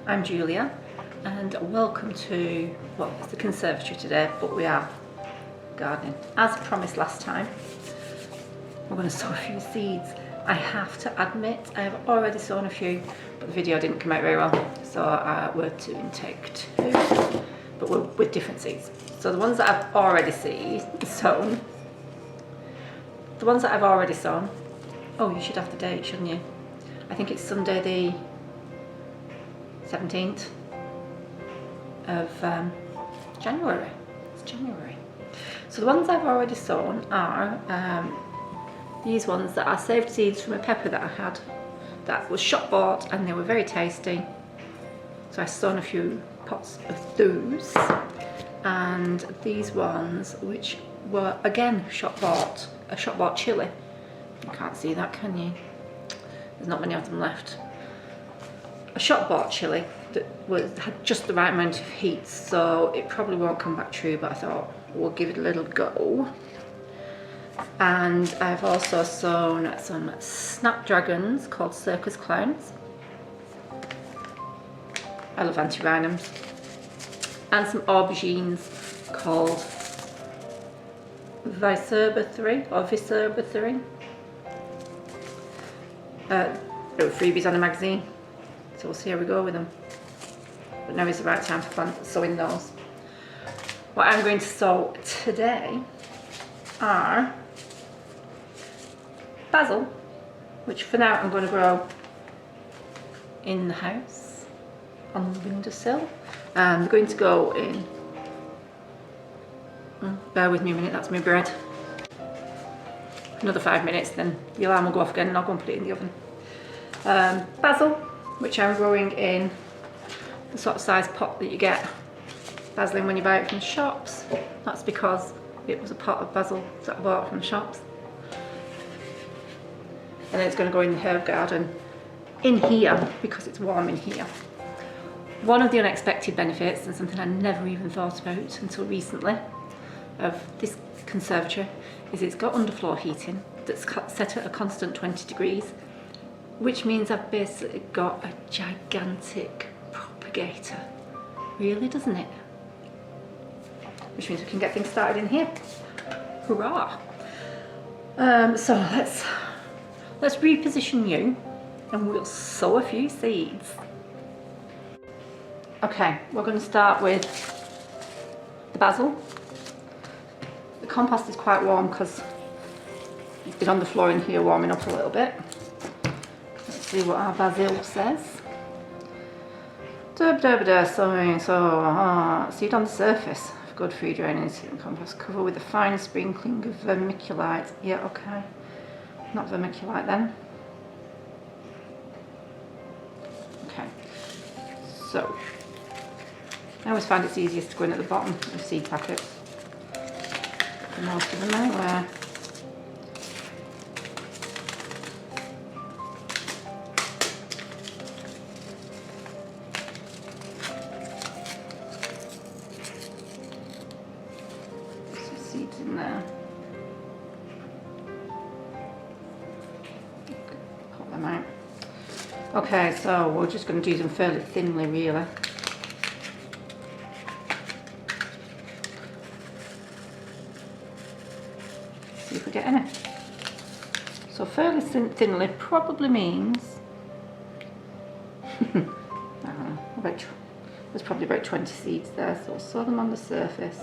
I'm Julia and welcome to, well, it's the conservatory today, but we are gardening. As promised last time, we're going to sow a few seeds. I have to admit I have already sown a few, but the video didn't come out very well, so we're doing take two, but we're with different seeds. So the ones that I've already sown, oh, you should have the date, shouldn't you? I think it's Sunday the 17th of January. It's January. So the ones I've already sown are these ones that are saved seeds from a pepper that I had that was shop bought, and they were very tasty. So I sown a few pots of those, and these ones which were again shop bought, a shop bought chilli. You can't see that, can you? There's not many of them left. A shop bought chilli that had just the right amount of heat, so it probably won't come back true, but I thought we'll give it a little go. And I've also sown some snapdragons called circus clowns. I love antirrhinums. And some aubergines called Vicerba 3 or Vicerba 3. There were freebies on the magazine, so we'll see how we go with them. But now is the right time for sowing those. What I'm going to sow today are basil, which for now I'm going to grow in the house on the windowsill. And they're going to go in, bear with me a minute, that's my bread. Another 5 minutes, then the alarm will go off again and I'll go and put it in the oven. Basil, which I'm growing in the sort of size pot that you get basil in when you buy it from the shops. That's because it was a pot of basil that I bought from the shops. And then it's going to go in the herb garden in here because it's warm in here. One of the unexpected benefits, and something I never even thought about until recently, of this conservatory is it's got underfloor heating that's set at a constant 20 degrees, which means I've basically got a gigantic propagator. Really, doesn't it? Which means we can get things started in here. Hurrah! So let's reposition you and we'll sow a few seeds. Okay, we're going to start with the basil. The compost is quite warm because it's been on the floor in here warming up a little bit. Let's see what our basil says. Sowing, seed on the surface of good free draining and compost. Cover with a fine sprinkling of vermiculite. Yeah, okay. Not vermiculite then. Okay. So, I always find it's easiest to go in at the bottom of seed packets. Most of them anywhere. Some seeds in there. Pop them out. Okay, so we're just going to do them fairly thinly, really. See if we get any. So fairly thinly probably means I don't know, there's probably about 20 seeds there, so we'll sow them on the surface.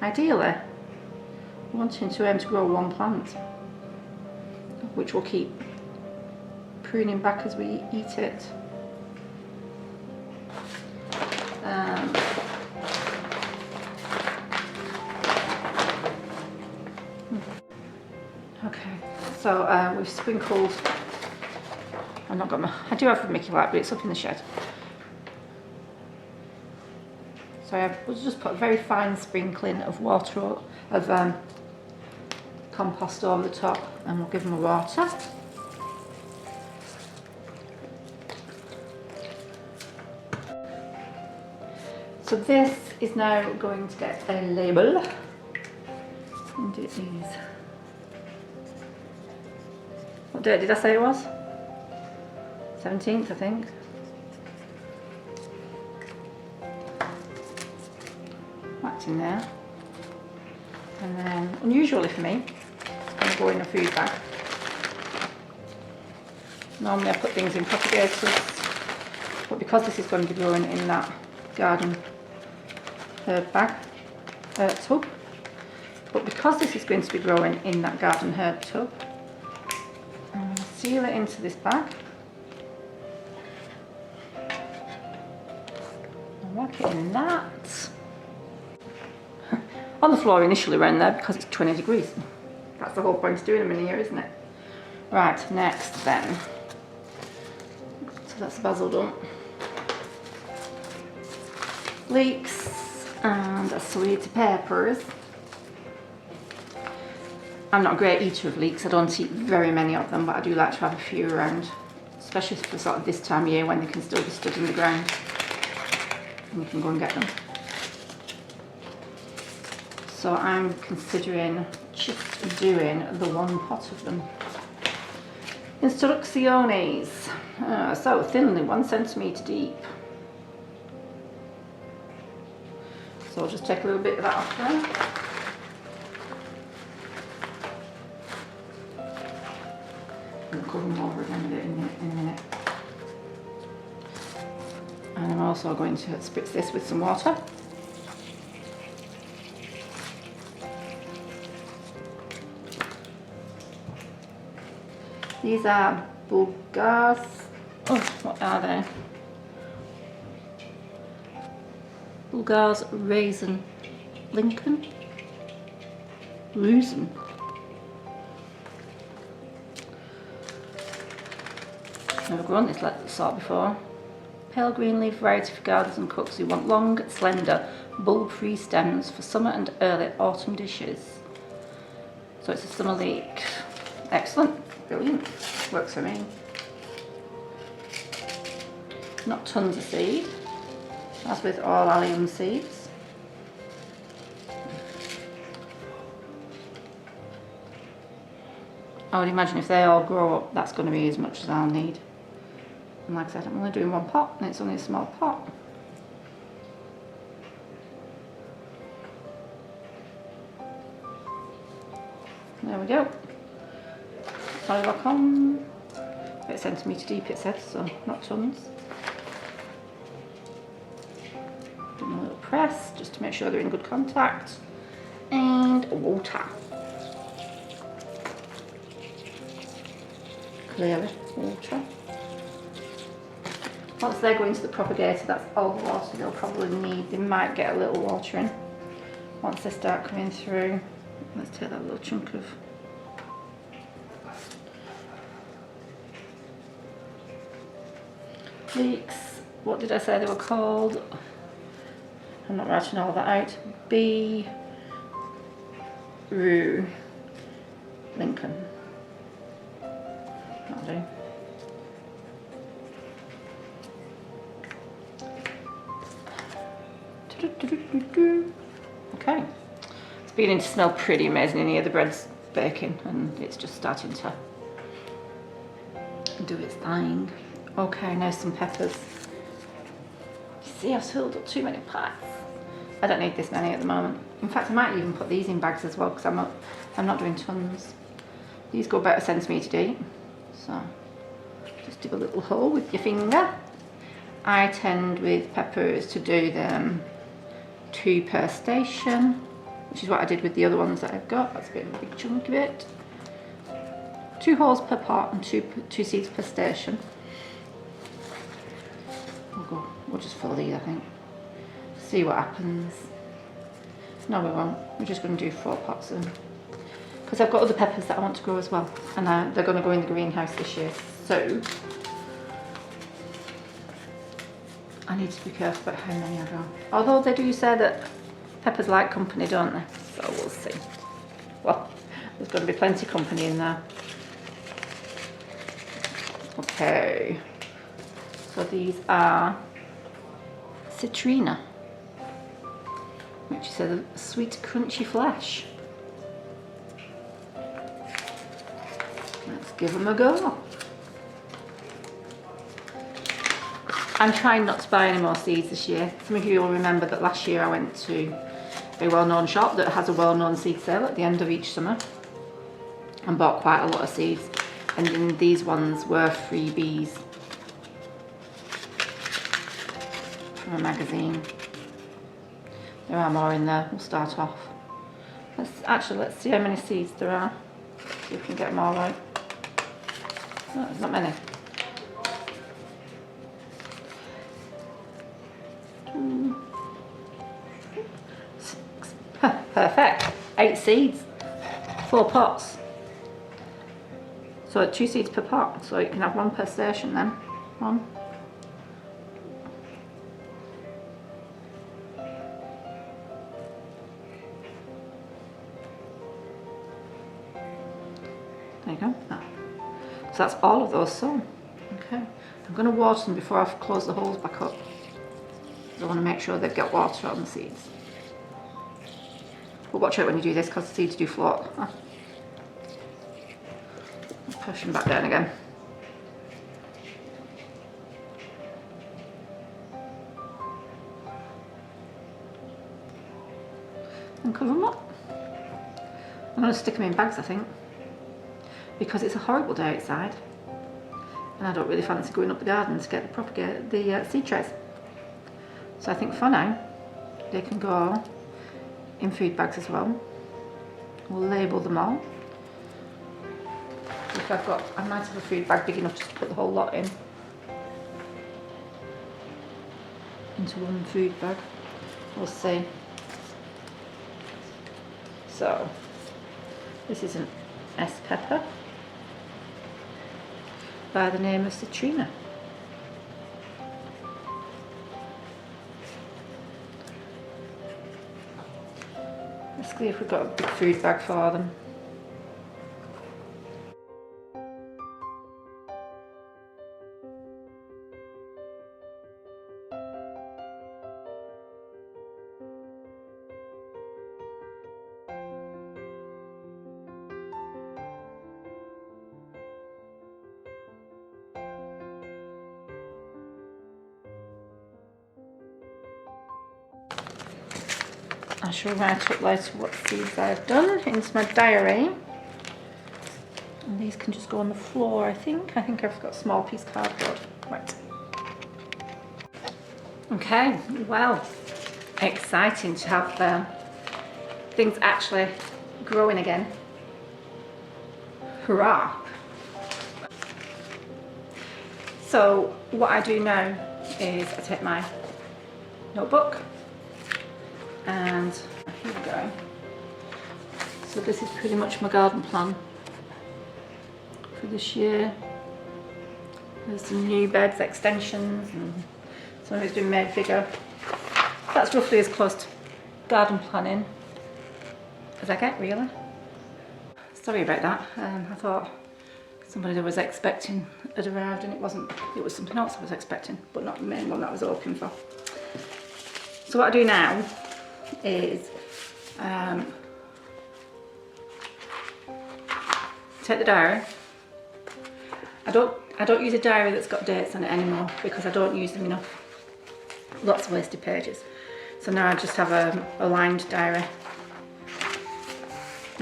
Ideally, wanting to aim to grow one plant, which we'll keep pruning back as we eat it. Okay, so we've sprinkled, I do have vermiculite, but it's up in the shed. So we'll just put a very fine sprinkling of water, of compost over the top, and we'll give them a water. So this is now going to get a label, and it is, what date did I say it was? 17th, I think. That's in there. And then, unusually for me, it's going to go in a food bag. Normally I put things in propagators, but because this is going to be growing in that garden herb bag, tub, but because this is going to be growing in that garden herb tub, I'm going to seal it into this bag. I'll whack it in that. On the floor initially around there because it's 20 degrees. That's the whole point of doing them in here, isn't it? Right, next then. So that's the basil done. Leeks and a sweet peppers. I'm not a great eater of leeks. I don't eat very many of them, but I do like to have a few around, especially for sort of this time of year when they can still be stood in the ground and you can go and get them. So I'm considering just doing the one pot of them. Instrucciones. So thinly, 1 centimetre deep. So I'll just take a little bit of that off there. I'll cover them over again with it in a minute. And I'm also going to spritz this with some water. These are Bulgars. Oh, what are they? Bulgars Raisin Lincoln? Raisin. Never grown this sort before. Pale green leaf variety for gardeners and cooks who want long, slender, bulb-free stems for summer and early autumn dishes. So it's a summer leek. Excellent. Brilliant. Works for me. Not tons of seed, as with all allium seeds. I would imagine if they all grow up, that's going to be as much as I'll need. And like I said, I'm only doing one pot, and it's only a small pot. There we go. Soil back on. About a centimetre deep it said, so not tons. Do a little press just to make sure they're in good contact. And water. Clear water. Once they go into the propagator, that's all the water they'll probably need. They might get a little water in once they start coming through. Let's take that little chunk of leeks. What did I say they were called? I'm not writing all that out. Rue Lincoln. That'll do. Okay. It's beginning to smell pretty amazing in here. The bread's baking and it's just starting to do its thing. Okay, now some peppers. You see, I've filled up too many pots. I don't need this many at the moment. In fact, I might even put these in bags as well because I'm not doing tons. These go about a centimetre deep. So just dig a little hole with your finger. I tend with peppers to do them 2 per station, which is what I did with the other ones that I've got. That's a bit of a big chunk of it. 2 holes per pot and 2 seeds per station. We'll just fill these, I think. See what happens. No, we won't. We're just going to do 4 pots in. Because I've got other peppers that I want to grow as well. And they're going to go in the greenhouse this year. So I need to be careful about how many I grow. Although they do say that peppers like company, don't they? So we'll see. Well, there's going to be plenty of company in there. Okay. So these are citrina, which is a sweet crunchy flesh. Let's give them a go. I'm trying not to buy any more seeds this year. Some of you will remember that last year I went to a well-known shop that has a well-known seed sale at the end of each summer and bought quite a lot of seeds. And then these ones were freebies from a magazine. There are more in there. We'll start off. Let's see how many seeds there are. See if we can get them all right. No, there's not many. Perfect. 8 seeds. 4 pots. So 2 seeds per pot. So you can have 1 per station then. 1. There you go. Oh. So that's all of those sown. Okay. I'm going to water them before I close the holes back up. I want to make sure they've got water on the seeds. But watch out when you do this because the seeds do float. Oh. Push them back down again. And cover them up. I'm going to stick them in bags, I think, because it's a horrible day outside and I don't really fancy going up the garden to get the seed trays. So I think for now they can go in food bags as well. We'll label them all. If I might have a food bag big enough just to put the whole lot in. Into one food bag. We'll see. So, this is an S pepper by the name of Citrina. Let's see if we've got a big food bag for them. I shall write up later what seeds I've done into my diary. And these can just go on the floor, I think. I think I've got a small piece of cardboard. Right. Okay, well, exciting to have things actually growing again. Hurrah! So what I do now is I take my notebook and here we go. So this is pretty much my garden plan for this year. There's some new beds, extensions, and some of it's been made bigger. That's roughly as close to garden planning as I get, really. Sorry about that. I thought somebody that I was expecting had arrived and it wasn't. It was something else I was expecting, but not the main one that I was hoping for. So what I do now is take the diary. I don't use a diary that's got dates on it anymore because I don't use them enough. Lots of wasted pages. So now I just have a lined diary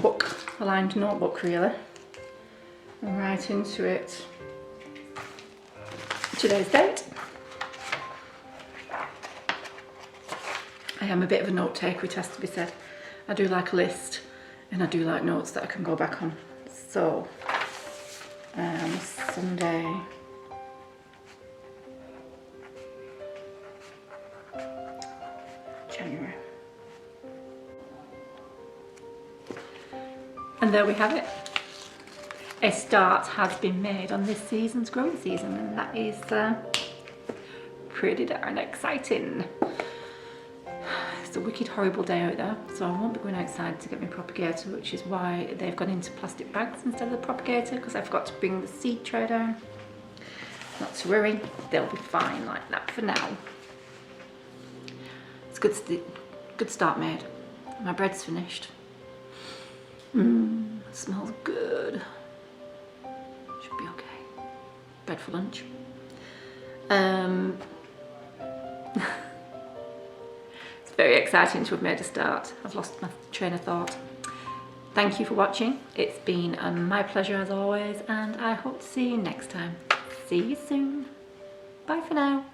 book, a lined notebook really, and write into it today's date. I am a bit of a note taker, it has to be said. I do like a list and I do like notes that I can go back on. So, Sunday, January. And there we have it. A start has been made on this season's growing season, and that is pretty darn exciting. It's a wicked horrible day out there, so I won't be going outside to get my propagator, which is why they've gone into plastic bags instead of the propagator, because I forgot to bring the seed tray down. Not to worry, they'll be fine like that for now. It's good start made. My bread's finished. Smells good. Should be okay. Bread for lunch. very exciting to have made a start. I've lost my train of thought. Thank you for watching. It's been my pleasure as always, and I hope to see you next time. See you soon. Bye for now.